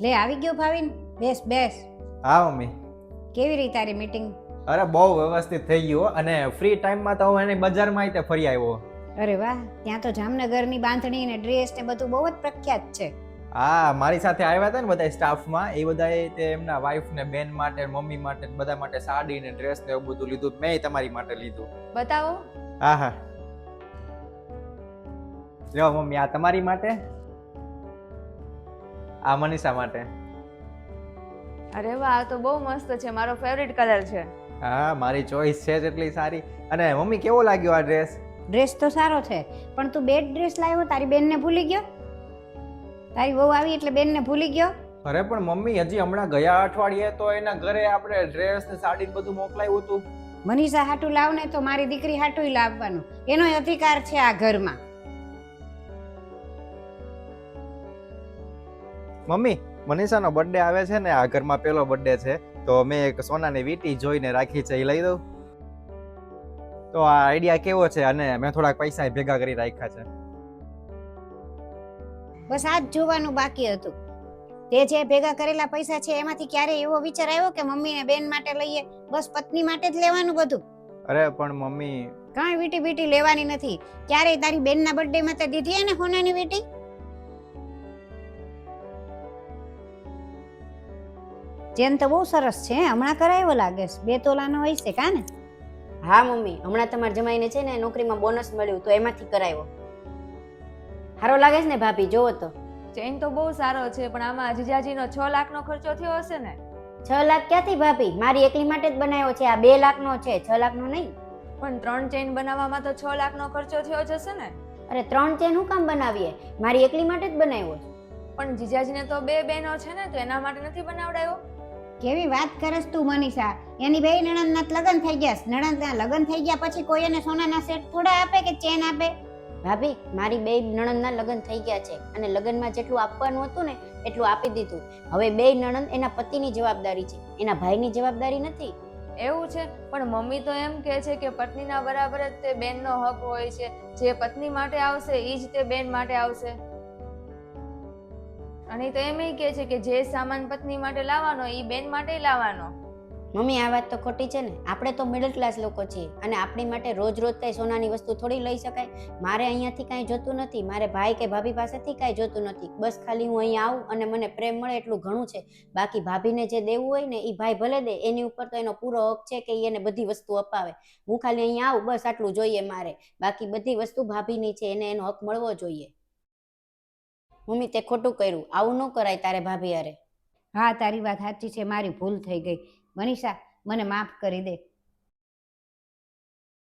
લે આવી ગયો ભાવિન, બેસ બેસ. હા મમ્મી. કેવી રહી તારી મીટિંગ? અરે બહુ વ્યવસ્થિત થઈ ગયું અને ફ્રી ટાઈમમાં તો હું એને બજારમાં તે ફરી આવ્યો. અરે વાહ, ત્યાં તો જામનગરની બાંધણી ને ડ્રેસ ને બધું બહુ જ પ્રખ્યાત છે. હા, મારી સાથે આવ્યા હતા ને બધા સ્ટાફમાં, એ બધાએ તે એમના વાઈફ ને બેન માટે, મમ્મી માટે, બધા માટે સાડી ને ડ્રેસ ને એવું બધું લીધું. મેં તમારી માટે લીધું. બતાવો. હા હા, લ્યો મમ્મી, આ તમારી માટે, આ મનીષા માટે. અરે વાહ, આ તો બહુ મસ્ત છે, મારો ફેવરિટ કલર છે. હા, મારી ચોઈસ છે જ એટલી સારી. અને મમ્મી કેવો લાગ્યો આ ડ્રેસ? ડ્રેસ તો સારો છે, પણ તું બેડ ડ્રેસ લાવ્યો, તારી બેનને ભૂલી ગયો? તારી વહુ આવી એટલે બેનને ભૂલી ગયો? અરે પણ મમ્મી, હજી હમણાં ગયા અઠવાડિયે તો એના ઘરે આપણે ડ્રેસ ને સાડી ને બધું મોકલાયું હતું. મનીષા હાટું લાવ ને તો મારી દીકરી હાટું લાવવાનું, એનો અધિકાર છે આ ઘરમાં. મમ્મી, મનીષાનો બર્થડે આવે છે ને, આ ઘરમાં પહેલો બર્થડે છે, તો મેં એક સોનાની વીંટી જોઈને રાખી છે, એ લઈ દઉં? તો આ આઈડિયા કેવો છે? અને મેં થોડાક પૈસા ભેગા કરી રાખ્યા છે. બસ આ જ જોવાનું બાકી હતું. તે જે ભેગા કરેલા પૈસા છે એમાંથી ક્યારે એવો વિચાર આવ્યો કે મમ્મી ને બેન માટે લઈએ? બસ પત્ની માટે જ લેવાનું બધું. અરે પણ મમ્મી, કાંઈ વીટી બીટી લેવાની નથી. ક્યારેય તારી બેનના બર્થડે માં તે દીધી ને સોનાની વીટી? ચેન તો બહુ સરસ છે, હમણાં કરાવ્યો લાગે છે. 2 તોલાનો હોય છે કા ને? હા મમ્મી, હમણાં તમારા જમાઈને છે ને નોકરીમાં બોનસ મળ્યું તો એમાંથી કરાવ્યો. સારો લાગે છે ને ભાભી, જોવો તો. ચેન તો બહુ સારો છે, પણ આમાં જીજાજીનો 6 લાખનો ખર્ચો થયો હશે ને? 6 લાખ ક્યાંથી ભાભી? મારી એકલી માટે જ બનાવ્યો છે. આ 2 લાખનો છે, 6 લાખનો નહીં. પણ 3 ચેન બનાવવામાં તો 6 લાખનો ખર્ચો થયો જ હશે ને? અરે 3 ચેન હું કામ બનાવીએ? મારી એકલી માટે જ બનાવ્યો છે. પણ જીજાજીને તો 2 બહેનો છે ને, તો એના માટે નથી બનાવડાયો? કેવી વાત કરસ તું મનીષા? એની બે નણંદના લગ્ન થઈ ગયા. નણંદના લગ્ન થઈ ગયા પછી કોઈ એને સોનાના સેટ થોડા આપે કે ચેન આપે? ભાભી, મારી 2 નણંદના લગ્ન થઈ ગયા છે અને લગ્નમાં જેટલું આપવાનું હતું ને એટલું આપી દીધું. હવે 2 નણંદ એના પતિની જવાબદારી છે, એના ભાઈની જવાબદારી નથી. એવું છે? પણ મમ્મી તો એમ કહે છે કે પત્નીના બરાબર જ તે બેનનો હક હોય છે. જે પત્ની માટે આવશે એ જ તે બેન માટે આવશે. અને તો એમ કહે છે કે જે સામાન પત્ની માટે લાવવાનો એ બેન માટે લાવવાનો. મમ્મી, આ વાત તો ખોટી છે ને. આપણે તો મિડલ ક્લાસ લોકો છીએ અને આપણી માટે રોજ રોજ કઈ સોનાની વસ્તુ થોડી લઈ શકાય. મારે અહીંયાથી કાંઈ જોતું નથી, મારે ભાઈ કે ભાભી પાસેથી કાંઈ જોતું નથી. બસ ખાલી હું અહીંયા આવું અને મને પ્રેમ મળે એટલું ઘણું છે. બાકી ભાભીને જે દેવું હોય ને એ ભાઈ ભલે દે, એની ઉપર તો એનો પૂરો હક છે કે એને બધી વસ્તુ અપાવે. હું ખાલી અહીંયા આવું, બસ આટલું જોઈએ મારે. બાકી બધી વસ્તુ ભાભીની છે, એને એનો હક મળવો જોઈએ. મમ્મી, તે ખોટું કર્યું, આવું ન કરાય તારે ભાભી હારે. હા, તારી વાત સાચી છે, મારી ભૂલ થઈ ગઈ. મનીષા, મને માફ કરી દે.